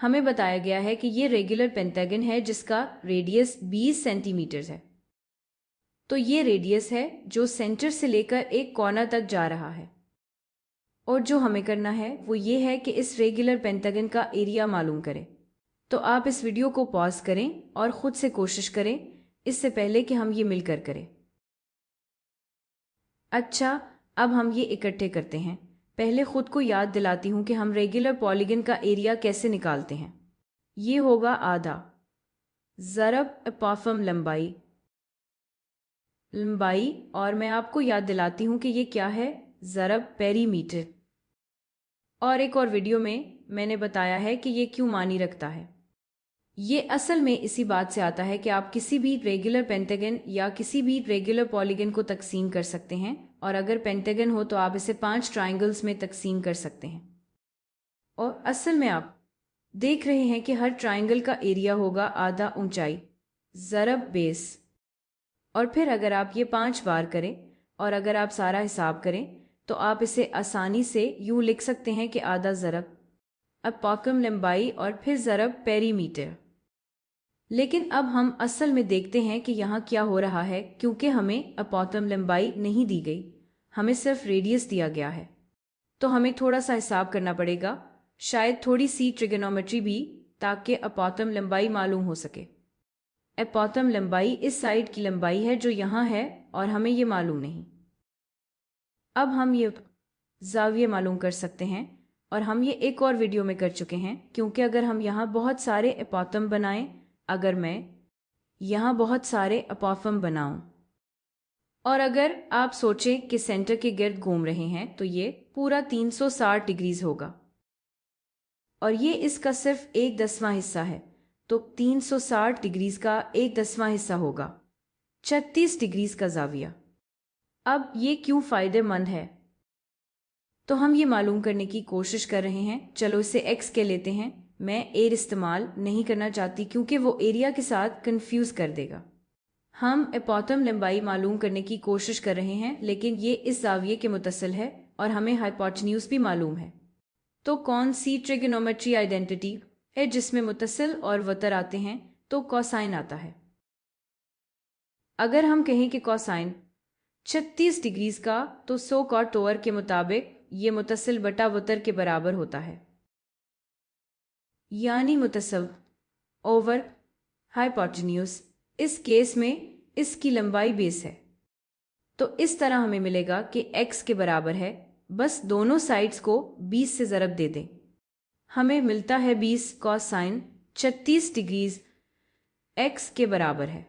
हमें बताया गया है कि ये रेगुलर पेंटागन है जिसका रेडियस 20 सेंटीमीटर है। तो ये रेडियस है जो सेंटर से लेकर एक कॉर्नर तक जा रहा है। और जो हमें करना है वो ये है कि इस रेगुलर पेंटागन का एरिया मालूम करें। तो आप इस वीडियो को पॉज करें और ख़ुद से कोशिश करें इससे पहले कि हम ये मिलकर करें। अच्छा, अब हम ये इकट्ठे करते हैं। पहले ख़ुद को याद दिलाती हूँ कि हम रेगुलर पॉलीगन का एरिया कैसे निकालते हैं। ये होगा आधा ज़रब एपॉफम लंबाई और मैं आपको याद दिलाती हूँ कि ये क्या है, ज़रब पेरीमीटर। और एक और वीडियो में मैंने बताया है कि ये क्यों मानी रखता है। ये असल में इसी बात से आता है कि आप किसी भी रेगुलर पेंटागन या किसी भी रेगुलर पॉलीगन को तकसीम कर सकते हैं, और अगर पेंटागन हो तो आप इसे 5 ट्रायंगल्स में तकसीम कर सकते हैं। और असल में आप देख रहे हैं कि हर ट्रायंगल का एरिया होगा आधा ऊंचाई ज़रब बेस। और फिर अगर आप ये 5 बार करें और अगर आप सारा हिसाब करें तो आप इसे आसानी से यूँ लिख सकते हैं कि आधा ज़रब एपॉफम लंबाई और फिर ज़रब पेरीमीटर। लेकिन अब हम असल में देखते हैं कि यहाँ क्या हो रहा है, क्योंकि हमें एपॉफम लंबाई नहीं दी गई, हमें सिर्फ रेडियस दिया गया है। तो हमें थोड़ा सा हिसाब करना पड़ेगा, शायद थोड़ी सी ट्रिगोनोमेट्री भी, ताकि एपॉफम लंबाई मालूम हो सके। एपॉफम लंबाई इस साइड की लंबाई है जो यहाँ है और हमें ये मालूम नहीं। अब हम ये ज़ाविये मालूम कर सकते हैं और हम ये एक और वीडियो में कर चुके हैं, क्योंकि अगर हम यहाँ बहुत सारे एपॉफम बनाएं, अगर मैं यहाँ बहुत सारे एपॉफम बनाऊं और अगर आप सोचें कि सेंटर के गिर्द घूम रहे हैं तो ये पूरा 360 डिग्रीज होगा और ये इसका सिर्फ 1/10वां हिस्सा है। तो 360 डिग्रीज का 1/10वां हिस्सा होगा 36 डिग्रीज का ज़ाविया। अब ये क्यों फ़ायदेमंद है, तो हम ये मालूम करने की कोशिश कर रहे हैं। चलो इसे x के लेते हैं। मैं एयर इस्तेमाल नहीं करना चाहती क्योंकि वो एरिया के साथ कंफ्यूज कर देगा। हम एपॉफम लंबाई मालूम करने की कोशिश कर रहे हैं, लेकिन ये इस ज़ाविये के मुतसिल है और हमें हाइपोटेन्यूज भी मालूम है। तो कौन सी ट्रिगोनोमेट्री आइडेंटिटी है जिसमें मुतसिल और वतर आते हैं, तो कोसाइन आता है। अगर हम कहें कि कोसाइन 36 डिग्रीज का, तो सो कॉट टोअर के मुताबिक ये मुतसिल बटा वतर के बराबर होता है, यानी मुतसिल ओवर हाइपोटेन्यूज। इस केस में इसकी लंबाई बेस है। तो इस तरह हमें मिलेगा कि x के बराबर है, बस दोनों साइड्स को 20 से ज़रब दे दें, हमें मिलता है 20 कोसाइन 36 डिग्रीज x के बराबर है।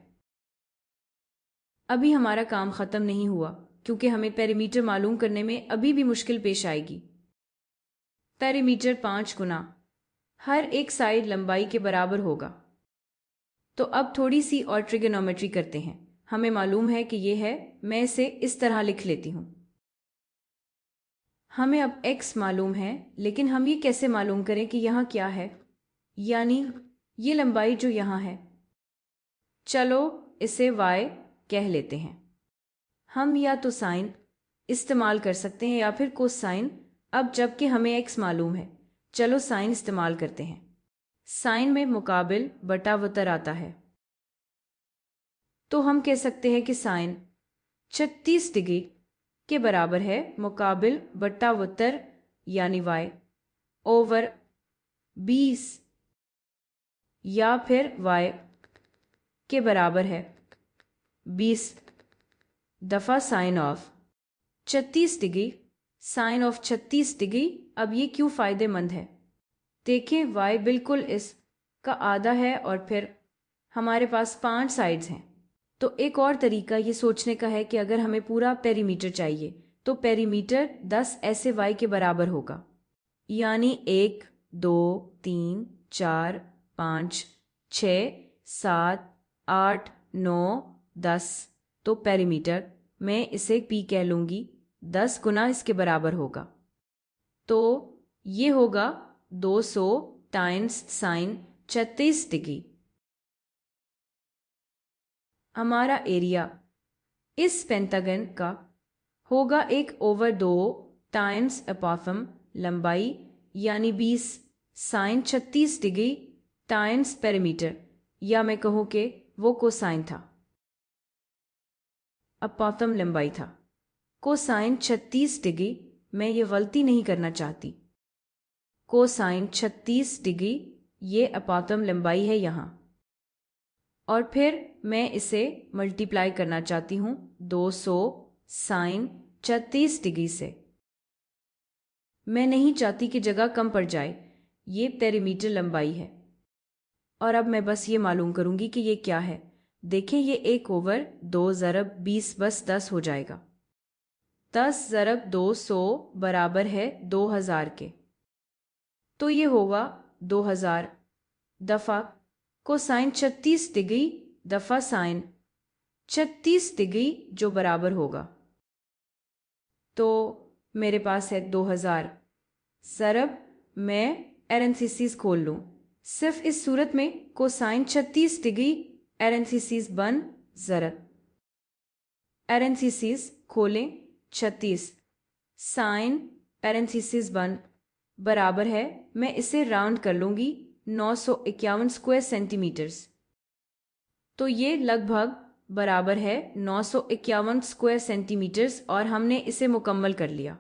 अभी हमारा काम ख़त्म नहीं हुआ, क्योंकि हमें पेरीमीटर मालूम करने में अभी भी मुश्किल पेश आएगी। पेरीमीटर 5 गुना हर एक साइड लंबाई के बराबर होगा। तो अब थोड़ी सी और ट्रिगोनोमेट्री करते हैं। हमें मालूम है कि ये है, मैं इसे इस तरह लिख लेती हूँ। हमें अब x मालूम है, लेकिन हम ये कैसे मालूम करें कि यहाँ क्या है, यानी ये लंबाई जो यहाँ है। चलो इसे y कह लेते हैं। हम या तो साइन इस्तेमाल कर सकते हैं या फिर कोसाइन। अब जबकि हमें x मालूम है, चलो साइन इस्तेमाल करते हैं। साइन में मुकाबिल बटा वतर आता है, तो हम कह सकते हैं कि साइन 36 डिग्री के बराबर है मुकाबिल बटा वतर, यानी y ओवर 20, या फिर y के बराबर है 20 दफ़ा sine of 36 degree. Sine of 36 degree. अब ये क्यों फ़ायदेमंद है, देखें y बिल्कुल इस का आधा है और फिर हमारे पास 5 साइड्स हैं। तो एक और तरीका ये सोचने का है कि अगर हमें पूरा पेरीमीटर चाहिए तो पेरीमीटर 10 ऐसे y के बराबर होगा, यानी 1 2 3 4 5 6 7 8 9 10। तो पेरीमीटर मैं इसे p कह लूँगी, 10 गुना इसके बराबर होगा। तो ये होगा 200 टाइम्स साइन 36 डिग्री। हमारा एरिया इस पेंटागन का होगा 1/2 टाइम्स एपॉफम लंबाई, यानी 20 साइन 36 डिग्री टाइम्स पेरीमीटर, या मैं कहूँ कि वो कोसाइन था, अपॉतम लंबाई था। कोसाइन 36 डिग्री, मैं ये गलती नहीं करना चाहती। कोसाइन 36 डिग्री, ये अपॉतम लंबाई है यहाँ। और फिर मैं इसे मल्टीप्लाई करना चाहती हूँ 200 साइन 36 डिग्री से। मैं नहीं चाहती कि जगह कम पड़ जाए, ये पेरीमीटर लंबाई है। और अब मैं बस ये मालूम करूँगी कि ये क्या है। देखें, ये 1/2 ज़रब 20 बस 10 हो जाएगा। 10 ज़रब 200 बराबर है 2000 के। तो ये होगा 2000 दफ़ा कोसाइन 36 डिग्री दफ़ा साइन 36 डिग्री, जो बराबर होगा, तो मेरे पास है 2000 ज़रब, मैं एरेंथीसीस खोल लूँ। सिर्फ इस सूरत में कोसाइन 36 डिग्री एरेंथीसीस बन ज़रब, एरेंथीसीस खोलें 36 साइन एरेंथीसीस बन बराबर है, मैं इसे राउंड कर लूँगी 951 स्क्वायर सेंटीमीटर्स। तो ये लगभग बराबर है 951 स्क्वायर सेंटीमीटर्स, और हमने इसे मुकम्मल कर लिया।